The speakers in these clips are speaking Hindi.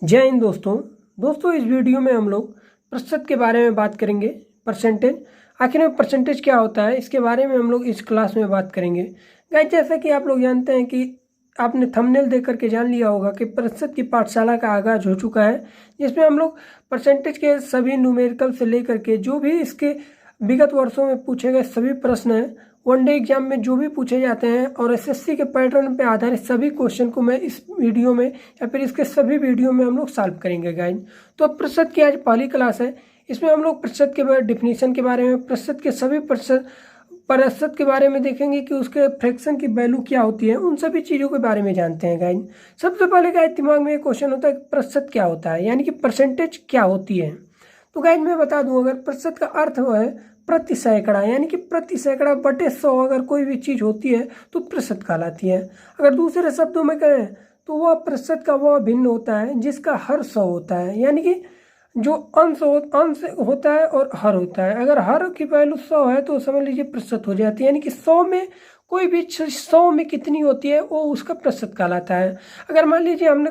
जय हिंद दोस्तों इस वीडियो में हम लोग प्रतिशत के बारे में बात करेंगे। परसेंटेज, आखिर में परसेंटेज क्या होता है इसके बारे में हम लोग इस क्लास में बात करेंगे। गाइस, जैसा कि आप लोग जानते हैं कि आपने थंबनेल देख करके जान लिया होगा कि प्रतिशत की पाठशाला का आगाज हो चुका है, जिसमें हम लोग परसेंटेज के सभी न्यूमेरिकल से लेकर के जो भी इसके विगत वर्षों में पूछे गए सभी प्रश्न हैं, वनडे एग्जाम में जो भी पूछे जाते हैं और एसएससी के पैटर्न पे आधारित सभी क्वेश्चन को मैं इस वीडियो में या फिर इसके सभी वीडियो में हम लोग सॉल्व करेंगे गाइस। तो अब प्रतिशत की आज पहली क्लास है। इसमें हम लोग प्रतिशत के डिफिनीशन के बारे में, प्रतिशत के सभी प्रतिशत के बारे में देखेंगे कि उसके फ्रैक्शन की वैल्यू क्या होती है, उन सभी चीज़ों के बारे में जानते हैं गाइस। सबसे पहले गाइस दिमाग में एक क्वेश्चन होता है कि प्रतिशत क्या होता है, यानी कि परसेंटेज क्या होती है। तो गाइस मैं बता दूं, अगर प्रतिशत का अर्थ वो है प्रति सैकड़ा, यानी कि प्रति सैकड़ा बटे 100 अगर कोई भी चीज़ होती है तो प्रतिशत कहलाती है। अगर दूसरे शब्दों में कहें तो वह प्रतिशत का वह भिन्न होता है जिसका हर 100 होता है, यानी कि जो अंश होता है और हर होता है। अगर हर की वैल्यू 100 है तो समझ लीजिए प्रतिशत हो जाती है, यानी कि 100 में कोई भी 100 में कितनी होती है वो उसका प्रतिशत कहलाता है। अगर मान लीजिए हमने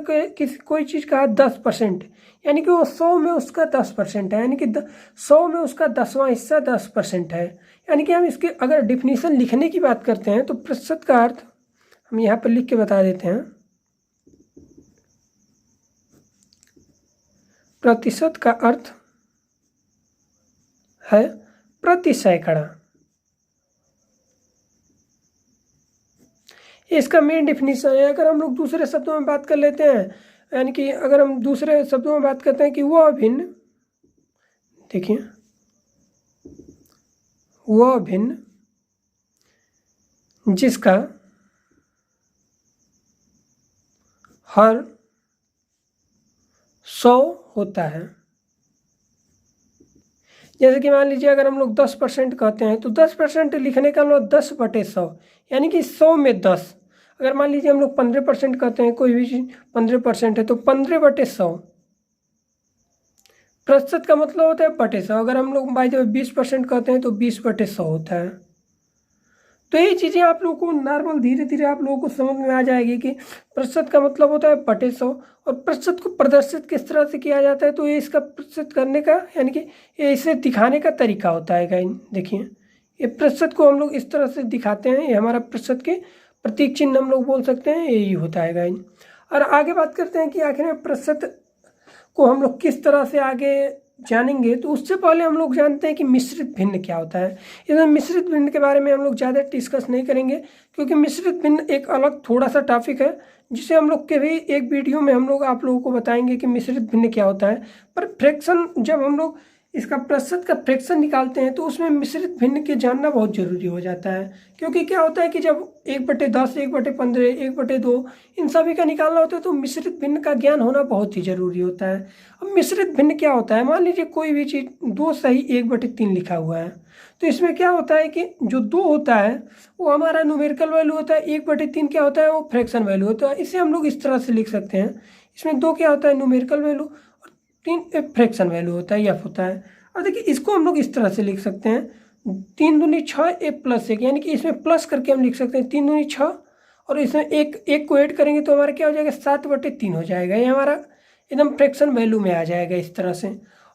कोई चीज़ कहा 10%, यानी कि वो 100 में उसका 10% है, यानी कि 100 में उसका 10वां हिस्सा 10% है। यानी कि हम इसके अगर डिफिनीशन लिखने की बात करते हैं तो प्रतिशत का अर्थ हम यहाँ पर लिख के बता देते हैं। प्रतिशत का अर्थ है प्रति सैकड़ा। इसका मेन डिफिनीशन है। अगर हम लोग दूसरे शब्दों में बात कर लेते हैं, यानी कि अगर हम दूसरे शब्दों में बात करते हैं कि वह भिन्न, देखिए वह भिन्न जिसका हर 100 होता है। जैसे कि मान लीजिए अगर हम लोग 10% कहते हैं तो 10% लिखने का मतलब 10/100, यानी कि 100 में 10। अगर मान लीजिए हम लोग 15% कहते हैं, कोई भी चीज़ 15% है तो 15/100। प्रतिशत का मतलब होता है बटे 100। अगर हम लोग बाई 20% कहते हैं तो 20/100 होता है। तो ये चीज़ें आप लोगों को नॉर्मल धीरे धीरे आप लोगों को समझ में आ जाएगी कि प्रतिशत का मतलब होता है बटे 100। और प्रतिशत को प्रदर्शित किस तरह से किया जाता है, तो ये इसका प्रतिशत करने का, यानी कि ये इसे दिखाने का तरीका होता है गाइस। देखिए ये प्रतिशत को हम लोग इस तरह से दिखाते हैं, ये हमारा प्रतिशत के प्रतीक चिन्ह हम लोग बोल सकते हैं, यही होता है गाइस। और आगे बात करते हैं कि आखिर में प्रतिशत को हम लोग किस तरह से आगे जानेंगे। तो उससे पहले हम लोग जानते हैं कि मिश्रित भिन्न क्या होता है। इसमें मिश्रित भिन्न के बारे में हम लोग ज़्यादा डिस्कस नहीं करेंगे, क्योंकि मिश्रित भिन्न एक अलग थोड़ा सा टॉपिक है, जिसे हम लोग के भी एक वीडियो में हम लोग आप लोगों को बताएंगे कि मिश्रित भिन्न क्या होता है। पर फ्रैक्शन, जब हम लोग इसका प्रतिशत का फ्रैक्शन निकालते हैं तो उसमें मिश्रित भिन्न के जानना बहुत जरूरी हो जाता है। क्योंकि क्या होता है कि जब 1/10, 1/15, 1/2 इन सभी का निकालना होता है तो मिश्रित भिन्न का ज्ञान होना बहुत ही जरूरी होता है। अब मिश्रित भिन्न क्या होता है, मान लीजिए कोई भी चीज़ 2 सही 1/3 लिखा हुआ है, तो इसमें क्या होता है कि जो 2 होता है वो हमारा न्यूमेरिकल वैल्यू होता है, 1/3 क्या होता है वो फ्रैक्शन वैल्यू होता है। इसे हम लोग इस तरह से लिख सकते हैं, इसमें 2 क्या होता है न्यूमेरिकल वैल्यू और 3 फ्रैक्शन वैल्यू होता है, एफ होता है। और देखिए इसको हम लोग इस तरह से लिख सकते हैं, 3 दूनी 6 1+1, यानी कि इसमें प्लस करके हम लिख सकते हैं 3 दूनी 6, और इसमें एक को ऐड करेंगे तो हमारा क्या हो जाएगा 7/3 हो जाएगा। ये हमारा एकदम फ्रैक्शन वैल्यू में आ जाएगा इस तरह से।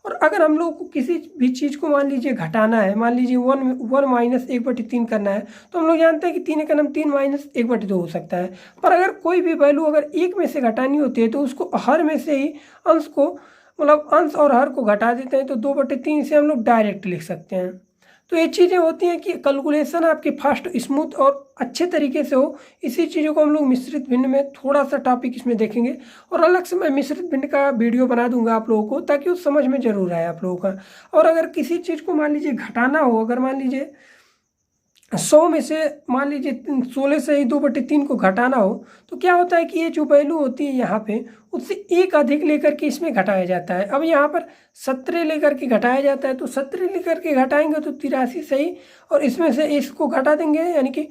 और अगर हम लोग को किसी भी चीज़ को मान लीजिए घटाना है, मान लीजिए 1 माइनस 1/3 करना है, तो हम लोग जानते हैं कि 3 का नाम 3 माइनस 1/2 हो सकता है। पर अगर कोई भी वैल्यू अगर एक में से घटानी होती है तो उसको हर में से ही अंश को, मतलब अंश और हर को घटा देते हैं, तो 2/3 से हम लोग डायरेक्ट लिख सकते हैं। तो ये चीज़ें होती हैं कि कैलकुलेशन आपकी फास्ट, स्मूथ और अच्छे तरीके से हो। इसी चीज़ों को हम लोग मिश्रित भिन्न में थोड़ा सा टॉपिक इसमें देखेंगे, और अलग से मैं मिश्रित भिन्न का वीडियो बना दूंगा आप लोगों को, ताकि वो समझ में जरूर आए आप लोगों का। और अगर किसी चीज़ को मान लीजिए घटाना हो, अगर मान लीजिए 100 में से मान लीजिए 16 से ही 2/3 को घटाना हो, तो क्या होता है कि ये जो वैल्यू होती है यहाँ पे, उससे एक अधिक लेकर के इसमें घटाया जाता है। अब यहाँ पर 17 लेकर के घटाया जाता है, तो 17 लेकर के घटाएंगे तो 83 सही, और इसमें से इसको घटा देंगे, यानी कि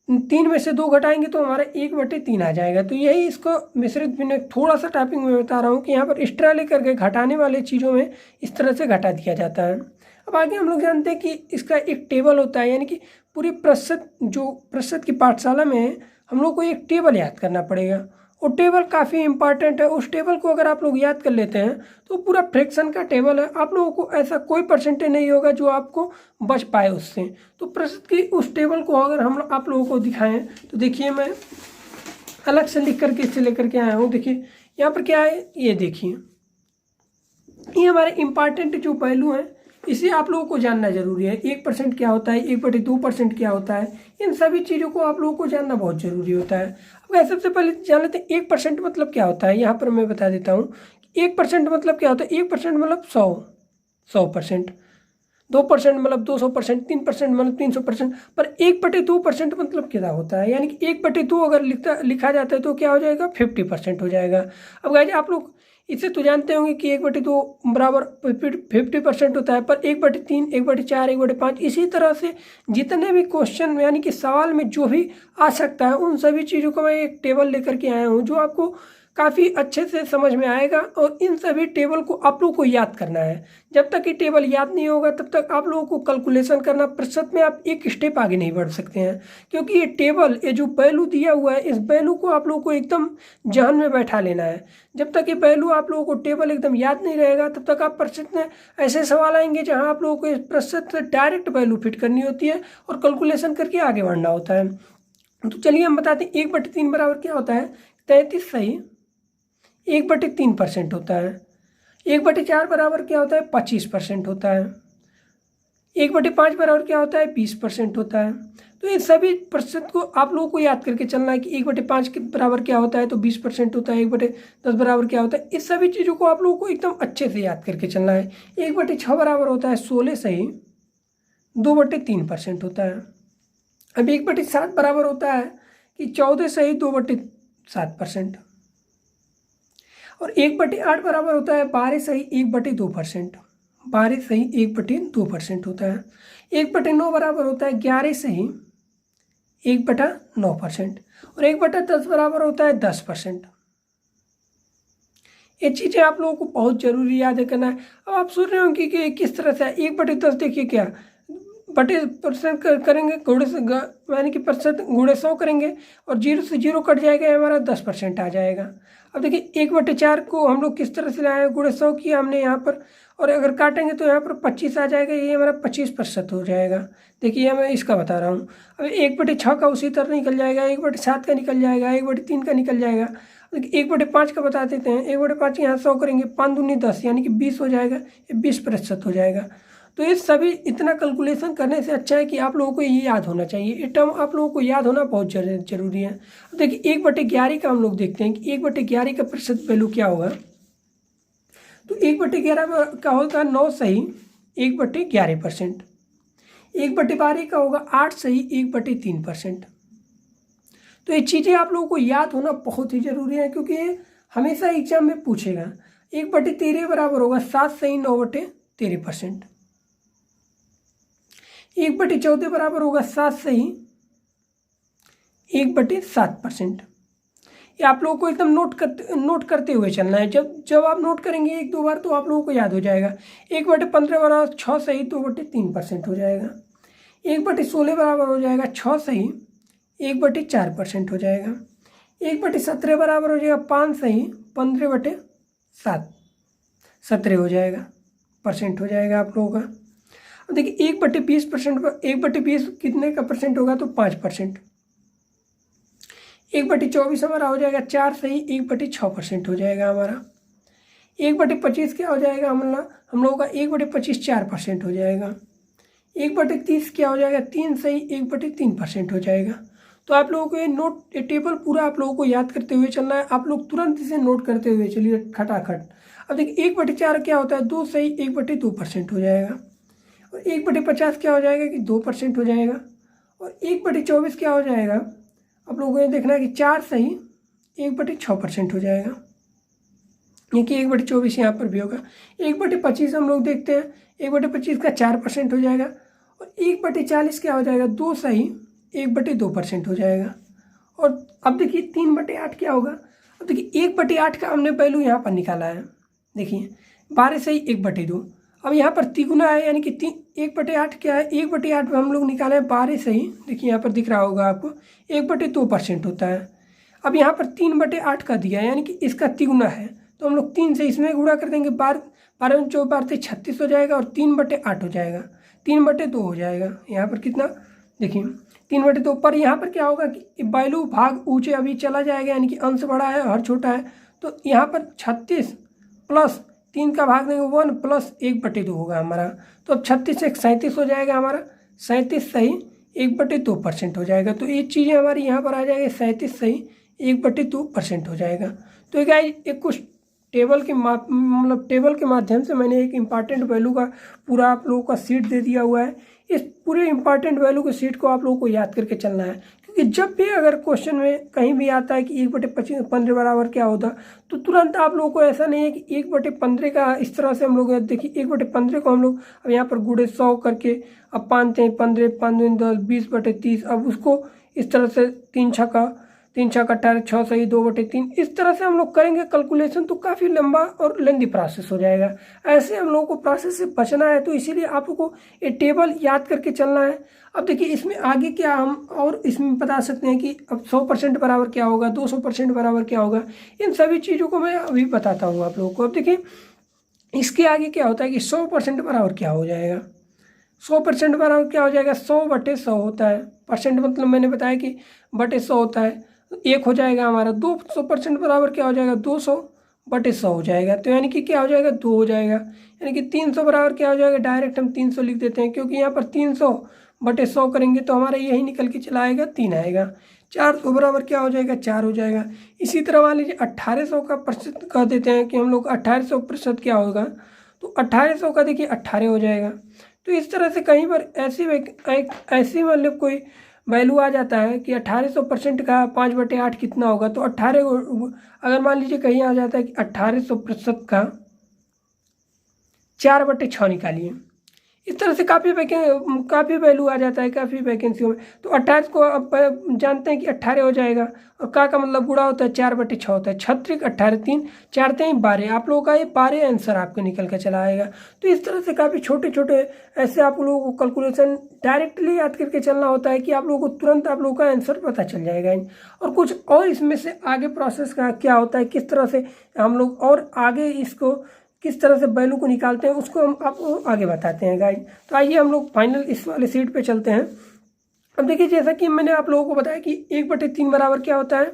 3 में से 2 घटाएंगे तो हमारा 1/3 आ जाएगा। तो यही इसको मिश्रित भिन्न थोड़ा सा टॉपिक में बता रहा हूँ कि यहाँ पर एक्स्ट्रा लेकर के घटाने वाले चीज़ों में इस तरह से घटा दिया जाता है। अब आगे हम लोग जानते हैं कि इसका एक टेबल होता है, यानी कि पूरी प्रतिशत की पाठशाला में हम लोग को एक टेबल याद करना पड़ेगा। वो टेबल काफ़ी इंपॉर्टेंट है। उस टेबल को अगर आप लोग याद कर लेते हैं तो पूरा फ्रैक्शन का टेबल है, आप लोगों को ऐसा कोई परसेंटेज नहीं होगा जो आपको बच पाए उससे। तो प्रतिशत की उस टेबल को अगर हम आप लोगों को दिखाएं तो देखिए मैं अलग से लिख करके इससे लेकर के आया हूँ। देखिए यहाँ पर क्या है, ये देखिए ये हमारे इंपॉर्टेंट जो पहलू हैं इसे आप लोगों को जानना जरूरी है। 1% क्या होता है, 1/2% क्या होता है, इन सभी चीज़ों को आप लोगों को जानना बहुत जरूरी होता है। अब सबसे पहले जान लेते हैं 1% मतलब क्या होता है। यहाँ पर मैं बता देता हूँ 1% मतलब क्या होता है। 1% मतलब 100%, 2% मतलब 200%, 3% मतलब 300%, पर 1/2% मतलब क्या होता है, यानी कि 1/2 अगर लिखा जाता है तो क्या हो जाएगा, 50% हो जाएगा। अब गाइस आप लोग इससे तो जानते होंगे कि 1/2 बराबर 50% होता है, पर 1/3, 1/4, 1/5 इसी तरह से जितने भी क्वेश्चन यानी कि सवाल में जो भी आ सकता है उन सभी चीज़ों को मैं एक टेबल लेकर के आया हूँ जो आपको काफ़ी अच्छे से समझ में आएगा। और इन सभी टेबल को आप लोगों को याद करना है। जब तक ये टेबल याद नहीं होगा तब तक आप लोगों को कैलकुलेशन करना, प्रतिशत में आप एक स्टेप आगे नहीं बढ़ सकते हैं, क्योंकि ये टेबल, ये जो वैल्यू दिया हुआ है, इस वैल्यू को आप लोगों को एकदम जहन में बैठा लेना है। जब तक ये वैल्यू आप लोगों को टेबल एकदम याद नहीं रहेगा तब तक आप प्रतिशत में ऐसे सवाल आएंगे जहाँ आप लोगों को इस प्रतिशत से डायरेक्ट वैल्यू फिट करनी होती है और कैलकुलेशन करके आगे बढ़ना होता है। तो चलिए हम बताते हैं 1/3 बराबर क्या होता है, 33 सही 1/3% होता है। 1/4 बराबर क्या होता है, 25% होता है। 1/5 बराबर क्या होता है, 20% होता है। तो इन सभी प्रतिशत को आप लोगों को याद करके चलना है कि 1/5 के बराबर क्या होता है तो 20% होता है, 1/10 बराबर क्या होता है। इस सभी चीज़ों को आप लोगों को एकदम अच्छे से याद करके चलना है। 1/6 बराबर होता है 16 सही 2/3% होता है। अब 1/7 बराबर होता है कि 14 सही 2/7%। और 1/8 बराबर होता है 12 सही 1/2%, 12 सही 1/2% होता है। 1/9 बराबर होता है 11 सही 1/9%। और 1/10 बराबर होता है 10%। ये चीज़ें आप लोगों को बहुत जरूरी याद करना है। अब आप सोच रहे होंगे कि किस तरह से 1/10 देखिए क्या बटे परसेंट करेंगे, गुणे से यानी कि प्रतिशत गुणे 100 करेंगे और 0 से 0 कट जाएगा, हमारा 10% आ जाएगा। अब देखिए 1/4 को हम लोग किस तरह से लाए, गुणे 100 किया हमने यहाँ पर, और अगर काटेंगे तो यहाँ पर 25 आ जाएगा, ये हमारा 25% हो जाएगा। देखिए मैं इसका बता रहा हूँ। अब 1/6 का उसी तरह निकल जाएगा, 1/7 का निकल जाएगा, 1/3 का निकल जाएगा। 1/5 का बता देते हैं। 1/5 यहाँ 100 करेंगे, 5 दूनी 10 यानी कि 20 हो जाएगा, ये 20% हो जाएगा। तो ये सभी इतना कैलकुलेशन करने से अच्छा है कि आप लोगों को ये याद होना चाहिए। ये टर्म आप लोगों को याद होना बहुत जरूरी है। देखिए 1/11 का हम लोग देखते हैं कि 1/11 का प्रतिशत वैल्यू क्या होगा। तो 1/11 का होगा 9 सही 1/11%। 1/12 का होगा 8 सही 1/3%। तो ये चीज़ें आप लोगों को याद होना बहुत ही जरूरी है, क्योंकि ये हमेशा एग्जाम में पूछेगा। 1/13 बराबर होगा 7 सही 9/13%। 1/14 बराबर होगा 7 सही 1/7%। ये आप लोगों को एकदम नोट करते हुए चलना है। जब आप नोट करेंगे 1-2 बार तो आप लोगों को याद हो जाएगा। 1/15 बराबर 6 सही 2/3% हो जाएगा। 1/16 बराबर हो जाएगा 6 सही 1/4% हो जाएगा। 1/17 बराबर हो जाएगा 5 सही 15/17 हो जाएगा, परसेंट हो जाएगा आप लोगों का। अब देखिए 1/20% 1/20 कितने का परसेंट होगा तो 5%। 1/24 हमारा हो जाएगा 4 सही 1/6% हो जाएगा हमारा। 1/25 क्या हो जाएगा हम लोगों का 1/25 4% हो जाएगा। 1/30 क्या हो जाएगा 3 सही 1/3% हो जाएगा। तो आप लोगों को ये टेबल पूरा आप लोगों को याद करते हुए चलना है। आप लोग तुरंत इसे नोट करते हुए चलिए खटाखट। अब देखिए 1/4 क्या होता है 2 सही 1/2% हो जाएगा। और 1/50 क्या हो जाएगा कि 2% हो जाएगा। और 1/24 क्या हो जाएगा आप लोगों को ये देखना है कि 4 सही 1/6% हो जाएगा, क्योंकि 1/24 यहाँ पर भी होगा। 1/25 हम लोग देखते हैं 1/25 का 4% हो जाएगा। और 1/40 क्या हो जाएगा 2 सही 1/2% हो जाएगा। और अब देखिए 3/8 क्या होगा। अब देखिए 1/8 का हमने वैल्यू यहाँ पर निकाला है। देखिए 12 सही 1/2। अब यहाँ पर तिगुना है, यानी कि 1/8 क्या है 1/8 में हम लोग निकाले हैं 12 सही, देखिए यहाँ पर दिख रहा होगा आपको 1/2% होता है। अब यहाँ पर 3/8 का दिया है, यानी कि इसका तिगुना है, तो हम लोग 3 से इसमें गुणा कर देंगे। 12 से 36 हो जाएगा और 3/8 हो जाएगा, 3/2 हो जाएगा। यहाँ पर कितना देखिए 3/2 पर यहाँ पर क्या होगा कि वैल्यू भाग ऊंचे अभी चला जाएगा, यानी कि अंश बड़ा है हर छोटा है। तो यहाँ पर 36 प्लस 3 का भाग देंगे 1 प्लस 1/2 होगा हमारा। तो अब 36 से 37 हो जाएगा हमारा, 37 सही 1/2% हो जाएगा। तो ये चीज़ें हमारी यहाँ पर आ जाएगी, 37 सही 1/2% हो जाएगा। तो ये गाइस एक कुछ टेबल के माध्यम से मैंने एक इम्पॉर्टेंट वैल्यू का पूरा आप लोगों का सीट दे दिया हुआ है। इस पूरे इम्पॉर्टेंट वैल्यू के सीट को आप लोगों को याद करके चलना है, क्योंकि जब भी अगर क्वेश्चन में कहीं भी आता है कि 1/15 बराबर क्या होता, तो तुरंत आप लोगों को ऐसा नहीं है कि 1/15 का इस तरह से हम लोग देखिए 1/15 को हम लोग अब यहाँ पर गुणे 100 करके अब 5 3 15 5 दूनी 10 20/30 अब उसको इस तरह से 3 छक्का 18 6 सही 2/3 इस तरह से हम लोग करेंगे कैलकुलेशन, तो काफ़ी लंबा और लेंदी प्रोसेस हो जाएगा। ऐसे हम लोगों को प्रोसेस से बचना है, तो इसीलिए आप लोग को ये टेबल याद करके चलना है। अब देखिए इसमें आगे क्या हम और इसमें बता सकते हैं कि अब 100% बराबर क्या होगा, 200% बराबर क्या होगा, इन सभी चीज़ों को मैं अभी बताता हूँ आप लोगों को। अब देखिए इसके आगे क्या होता है कि 100% बराबर क्या हो जाएगा, 100% बराबर क्या हो जाएगा, 100/100 होता है। परसेंट मतलब मैंने बताया कि बटे 100 होता है, 1 हो जाएगा हमारा। 200% बराबर क्या हो जाएगा, 200/100 हो जाएगा। तो यानी कि क्या हो जाएगा, 2 हो जाएगा। यानी कि 300 बराबर क्या हो जाएगा, डायरेक्ट हम 300 लिख देते हैं, क्योंकि यहाँ पर 300/100 करेंगे तो हमारा यही निकल के चला आएगा, 3 आएगा। 400 बराबर क्या हो जाएगा, 4 हो जाएगा। इसी तरह मान लीजिए 1800 का प्रतिशत कह देते हैं कि हम लोग 1800% क्या होगा, तो 1800 का देखिए 18 हो जाएगा। तो इस तरह से कहीं पर ऐसी मतलब कोई वैल्यू आ जाता है कि 1800% का 5/8 कितना होगा, तो 18 अगर मान लीजिए कहीं आ जाता है कि 1800% का 4/6 निकालिए, इस तरह से काफ़ी वैल्यू आ जाता है काफ़ी वैकेंसियों में। तो 28 को अब जानते हैं कि 18 हो जाएगा, और का मतलब गुणा होता है 4/6 होता है, 36 18 3 4 3 12, आप लोगों का ये 12 आंसर आपको निकल कर चला आएगा। तो इस तरह से काफ़ी छोटे छोटे ऐसे आप लोगों को कैलकुलेशन डायरेक्टली याद करके चलना होता है कि आप लोगों को तुरंत आप लोगों का आंसर पता चल जाएगा। और कुछ और इसमें से आगे प्रोसेस का क्या होता है, किस तरह से हम लोग और आगे इसको किस तरह से वैल्यू को निकालते हैं, उसको हम आपको आगे बताते हैं गाइस। तो आइए हम लोग फाइनल इस वाले सीट पे चलते हैं। अब देखिए जैसा कि मैंने आप लोगों को बताया कि 1/3 बराबर क्या होता है,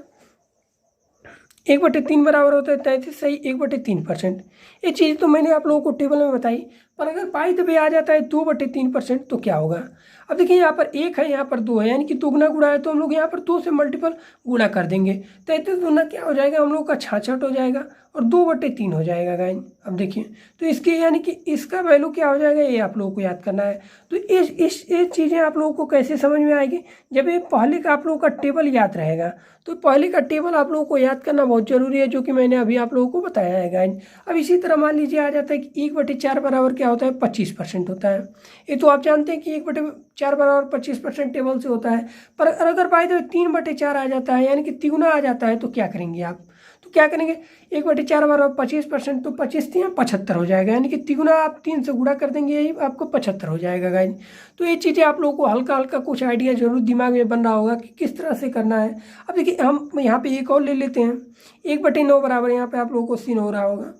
1/3 बराबर होता है 33 सही 1/3%। ये चीज़ तो मैंने आप लोगों को टेबल में बताई, पर अगर पाई दबे आ जाता है 2/3% तो क्या होगा। अब देखिए यहाँ पर 1 है, यहाँ पर 2 है, यानी कि दुगना गुणा है, तो हम लोग यहाँ पर 2 से मल्टीपल गुणा कर देंगे। 33 गुना क्या हो जाएगा, हम लोग का 66 हो जाएगा और 2/3 हो जाएगा गाइस। अब देखिए तो इसके यानी कि इसका वैल्यू क्या हो जाएगा, ये आप लोगों को याद करना है। तो ये चीज़ें आप लोगों को कैसे समझ में आएगी, जब ये पहले का आप लोगों का टेबल याद रहेगा। तो पहले का टेबल आप लोगों को याद करना बहुत ज़रूरी है, जो कि मैंने अभी आप लोगों को बताया है गाइस। अब इसी तरह मान लीजिए आ जाता है कि 1/4 बराबर क्या होता है, 25% होता है। ये तो आप जानते हैं कि 1/4 बराबर 25% टेबल से होता है। पर अगर बाय द वे 3/4 आ जाता है, यानी कि तिगुना आ जाता है, तो क्या करेंगे आप, तो क्या करेंगे 1/4 बराबर 25%, तो 25 3 75 हो जाएगा, यानी कि तिगुना आप 3 से गुणा कर देंगे, यही आपको 75 हो जाएगा गाइस। तो ये चीज़ें आप लोगों को हल्का हल्का कुछ आइडिया जरूर दिमाग में बन रहा होगा कि किस तरह से करना है। अब देखिए हम यहाँ पे एक और ले लेते हैं, 1/9 बराबर यहाँ पे आप लोगों को सीन हो रहा होगा।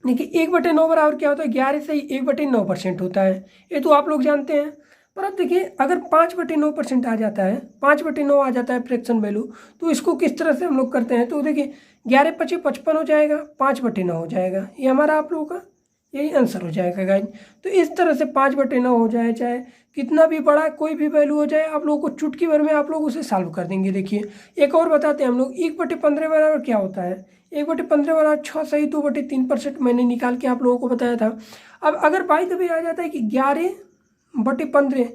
देखिए 1/9 बराबर क्या होता है, 11 से 1/9% होता है, ये तो आप लोग जानते हैं। पर अब देखिए अगर 5/9% आ जाता है, 5/9 आ जाता है फ्रैक्शन वैल्यू, तो इसको किस तरह से हम लोग करते हैं, तो देखिए 11 × 5 = 55 हो जाएगा, 5/9 हो जाएगा, ये हमारा आप लोगों का यही आंसर हो जाएगा गाइस। तो इस तरह से 5/9 हो जाए, चाहे कितना भी बड़ा कोई भी वैल्यू हो जाए, आप लोगों को चुटकी भर में आप लोग उसे सॉल्व कर देंगे। देखिए एक और बताते हैं हम लोग, 1/15 बराबर क्या होता है, 1/15 बराबर 6 सही 2/3% मैंने निकाल के आप लोगों को बताया था। अब अगर बाई दबे आ जाता है कि 11/15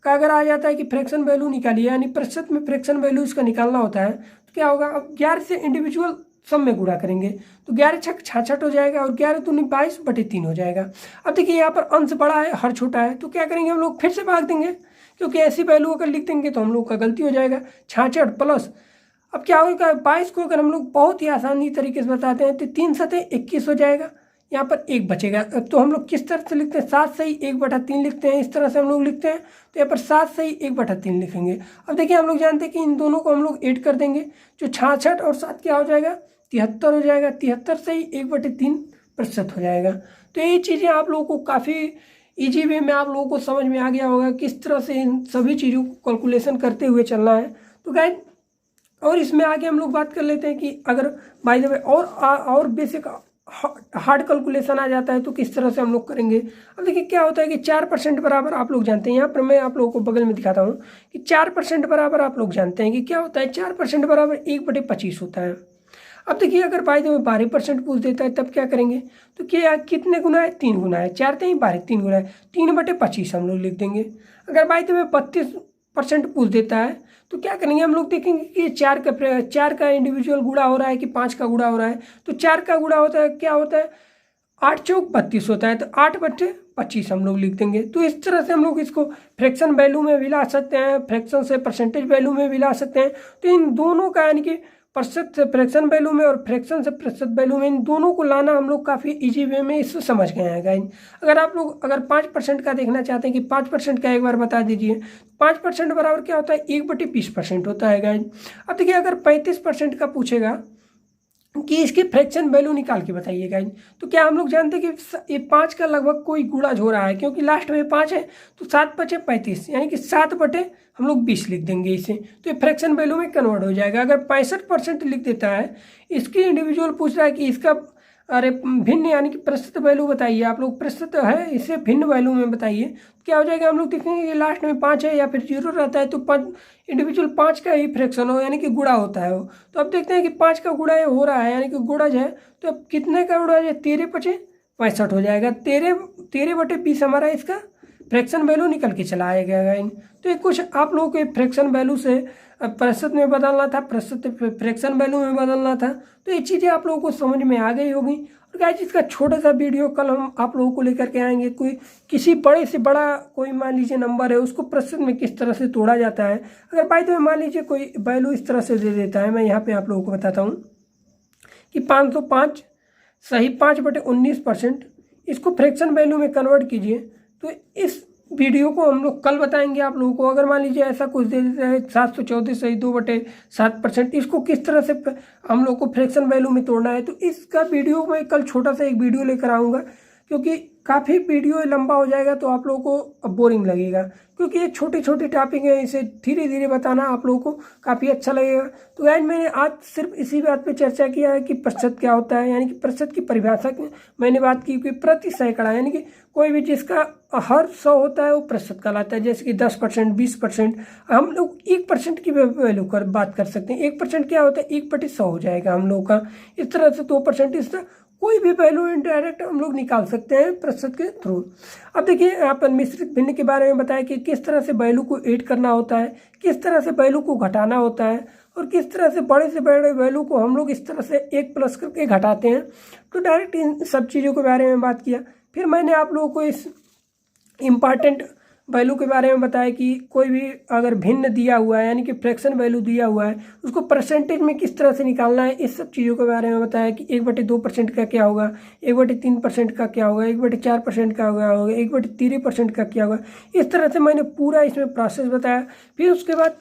का अगर आ जाता है कि फ्रैक्शन वैल्यू निकालिए, यानी प्रतिशत में फ्रैक्शन वैल्यू इसका निकालना होता है, तो क्या होगा, अब 11 से इंडिविजुअल सब में गुणा करेंगे, तो 11 छक 66 हो जाएगा और 11 दूनी 22/3 हो जाएगा। अब देखिए यहाँ पर अंश बड़ा है हर छोटा है, तो क्या करेंगे हम लोग फिर से भाग देंगे, क्योंकि ऐसी वैल्यू अगर लिख देंगे तो हम लोग का गलती हो जाएगा। 66 प्लस अब क्या होगा, 22 को अगर हम लोग बहुत ही आसानी तरीके से बताते हैं तो 3 × 7 = 21 हो जाएगा, यहाँ पर 1 बचेगा। तो हम लोग किस तरह से लिखते हैं, 7 से ही 1/3 लिखते हैं, इस तरह से हम लोग लिखते हैं। तो यहाँ पर 7 से ही 1/3 लिखेंगे। अब देखिए हम लोग जानते हैं कि इन दोनों को हम लोग ऐड कर देंगे, जो 66 और 7 क्या हो जाएगा, 73 हो जाएगा। 73 से ही 1/3% हो जाएगा। तो ये चीज़ें आप लोगों को काफ़ी ईजी वे में आप लोगों को समझ में आ गया होगा किस तरह से इन सभी चीज़ों को कैलकुलेशन करते हुए चलना है। तो गाइस, और इसमें आगे हम लोग बात कर लेते हैं कि अगर बाय द वे और बेसिक हार्ड कैलकुलेशन आ जाता है तो किस तरह से हम लोग करेंगे। अब देखिए क्या होता है कि 4% बराबर आप लोग जानते हैं, यहाँ पर मैं आप लोगों को बगल में दिखाता हूँ कि 4% बराबर आप लोग जानते हैं कि क्या होता है, 4% बराबर 1/25 होता है। अब देखिए अगर बाय द वे 12% पूछ देता है तब क्या करेंगे, तो क्या कितने गुना है, 3 गुना है, 4 3 12, 3 गुना है, 3/25 हम लोग लिख देंगे। अगर बाय द वे 32% पूछ देता है तो क्या करेंगे, हम लोग देखेंगे कि 4 का इंडिविजुअल गुणा हो रहा है कि 5 का गुणा हो रहा है। तो 4 का गुणा होता है, क्या होता है, 8 चौक 32 होता है, तो 8/25 हम लोग लिख देंगे। तो इस तरह से हम लोग इसको फ्रैक्शन वैल्यू में भी ला सकते हैं, फ्रैक्शन से परसेंटेज वैल्यू में भी ला सकते हैं। तो इन दोनों का यानी कि प्रतिशत से फ्रैक्शन वैल्यू में और फ्रैक्शन से प्रतिशत वैल्यू में, इन दोनों को लाना हम लोग काफ़ी इजी वे में इससे समझ गए हैं गाइस। अगर आप लोग अगर 5% का देखना चाहते हैं कि 5% का एक बार बता दीजिए। 5% बराबर क्या होता है, 1/20% होता है गाइस। अब देखिए अगर 35% का पूछेगा कि इसकी फ्रैक्शन वैल्यू निकाल के बताइए गाइस, तो क्या हम लोग जानते हैं कि ये 5 का लगभग कोई गुणा हो रहा है, क्योंकि लास्ट में 5 है। तो 7 × 35 यानी कि 7/ हम लोग 20 लिख देंगे इसे, तो ये फ्रैक्शन वैल्यू में कन्वर्ट हो जाएगा। अगर 65% लिख देता है, इसकी इंडिविजुअल पूछ रहा है कि इसका अरे भिन्न यानी कि प्रतिशत वैल्यू बताइए, आप लोग प्रतिशत है इसे भिन्न वैल्यू में बताइए, क्या हो जाएगा, हम लोग देखेंगे कि लास्ट में 5 है या फिर 0 रहता है तो 5 इंडिविजुअल 5 का ही फ्रैक्शन हो यानी कि गुणा होता है वो। तो अब देखते हैं कि 5 का गुणा हो रहा है यानी कि गुणज है, तो अब कितने का गुणज है, 13 × 5 = 65 हो जाएगा। 13/20 हमारा इसका फ्रैक्शन वैल्यू निकल के चला आएगा। तो ये कुछ आप लोगों के फ्रैक्शन वैल्यू से प्रतिशत में बदलना था, प्रतिशत फ्रैक्शन वैल्यू में बदलना था। तो ये चीज़ें आप लोगों को समझ में आ गई होगी। और गाइस इसका छोटा सा वीडियो कल हम आप लोगों को लेकर के आएंगे। कोई किसी बड़े से बड़ा कोई मान लीजिए नंबर है, उसको प्रतिशत में किस तरह से तोड़ा जाता है। अगर बाय द वे मान लीजिए कोई वैल्यू इस तरह से दे देता है, मैं यहाँ पे आप लोगों को बताता हूँ कि 505 सही 5/19%, इसको फ्रैक्शन वैल्यू में कन्वर्ट कीजिए। तो इस वीडियो को हम लोग कल बताएंगे आप लोगों को। अगर मान लीजिए ऐसा कुछ दे देता है 714 सही 2/7%, इसको किस तरह से हम लोग को फ्रैक्शन वैल्यू में तोड़ना है, तो इसका वीडियो मैं कल छोटा सा एक वीडियो लेकर आऊँगा, क्योंकि काफ़ी वीडियो लंबा हो जाएगा तो आप लोगों को बोरिंग लगेगा, क्योंकि ये छोटी छोटी टॉपिक है, इसे धीरे धीरे बताना आप लोगों को काफ़ी अच्छा लगेगा। तो गाइस मैंने आज सिर्फ इसी बात पे चर्चा किया है कि प्रतिशत क्या होता है, यानी कि प्रतिशत की परिभाषा मैंने बात की कि प्रति सैकड़ा, यानी कि कोई भी जिसका हर 100 होता है वो प्रतिशत कहलाता है। जैसे कि 10%, 20%, हम लोग 1% की वैल्यू कर बात कर सकते हैं। 1% क्या होता है, 1/100 हो जाएगा हम लोग का। इस तरह से 2%, इस तरह कोई भी वैल्यू इनडायरेक्ट हम लोग निकाल सकते हैं प्रतिशत के थ्रू। अब देखिए यहाँ पर मिश्रित भिन्न के बारे में बताया कि किस तरह से वैल्यू को ऐड करना होता है, किस तरह से वैल्यू को घटाना होता है, और किस तरह से बड़े वैल्यू को हम लोग इस तरह से 1 प्लस करके घटाते हैं। तो डायरेक्ट इन सब चीज़ों के बारे में बात किया। फिर मैंने आप लोगों को इस इम्पॉर्टेंट वैल्यू के बारे में बताया कि कोई भी अगर भिन्न दिया हुआ है यानी कि फ्रैक्शन वैल्यू दिया हुआ है, उसको परसेंटेज में किस तरह से निकालना है, इस सब चीज़ों के बारे में बताया कि 1/2% का क्या होगा, 1/3% का क्या होगा, 1/4% का होगा, 1/3% का क्या होगा। इस तरह से मैंने पूरा इसमें प्रोसेस बताया। फिर उसके बाद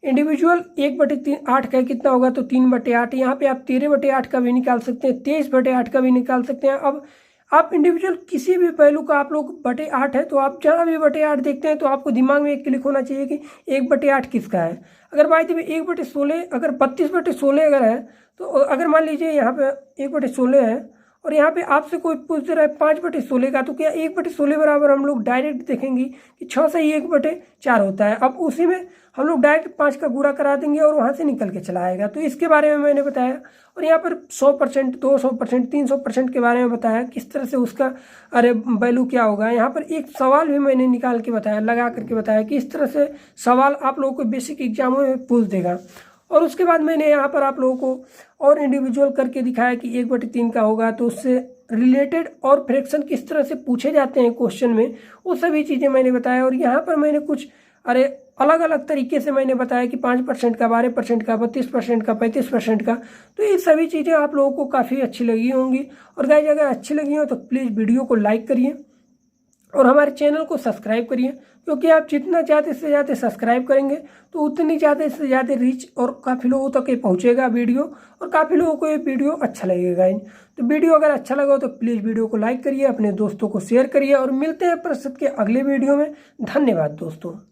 इंडिविजुअल 1/8 का कितना होगा, तो 3/8। यहाँ पे आप 13/8 का भी निकाल सकते हैं, 23/8 का भी निकाल सकते हैं। अब आप इंडिविजुअल किसी भी वैल्यू का आप लोग 1/8 है, तो आप जहाँ भी 1/8 देखते हैं तो आपको दिमाग में एक क्लिक होना चाहिए कि 1/8 किसका है। अगर बाई द वे 1/16 अगर 32/16 अगर है, तो अगर मान लीजिए यहाँ पे 1/16 है और यहाँ पे आपसे कोई पूछ रहा है 5/16 का, तो क्या 1/16 बराबर हम लोग डायरेक्ट देखेंगे कि 6 से ही 1/4 होता है। अब उसी में हम लोग डायरेक्ट 5 का गुणा करा देंगे और वहाँ से निकल के चला आएगा। तो इसके बारे में मैंने बताया। और यहाँ पर 100%, 200%, 300% के बारे में बताया किस तरह से उसका अरे वैल्यू क्या होगा। यहाँ पर एक सवाल भी मैंने निकाल के बताया, लगा करके बताया कि इस तरह से सवाल आप लोगों को बेसिक एग्जामों में पूछ देगा। और उसके बाद मैंने यहाँ पर आप लोगों को और इंडिविजुअल करके दिखाया कि 1/3 का होगा, तो उससे रिलेटेड और फ्रैक्शन किस तरह से पूछे जाते हैं क्वेश्चन में, वो सभी चीज़ें मैंने बताया। और यहाँ पर मैंने कुछ अलग अलग तरीके से मैंने बताया कि 5% का, 12% का, 32% का, 35% का। तो ये सभी चीज़ें आप लोगों को काफ़ी अच्छी लगी होंगी। और गाइज अगर अच्छी लगी हो तो प्लीज़ वीडियो को लाइक करिए और हमारे चैनल को सब्सक्राइब करिए, क्योंकि आप जितना ज़्यादा से ज़्यादा सब्सक्राइब करेंगे तो उतनी ज़्यादा से ज़्यादा रीच और काफ़ी लोगों तक ये पहुँचेगा वीडियो, और काफ़ी लोगों को ये वीडियो अच्छा लगेगा। तो वीडियो अगर अच्छा लगा हो तो प्लीज़ वीडियो को लाइक करिए, अपने दोस्तों को शेयर करिए, और मिलते हैं प्रस्तुत के अगले वीडियो में। धन्यवाद दोस्तों।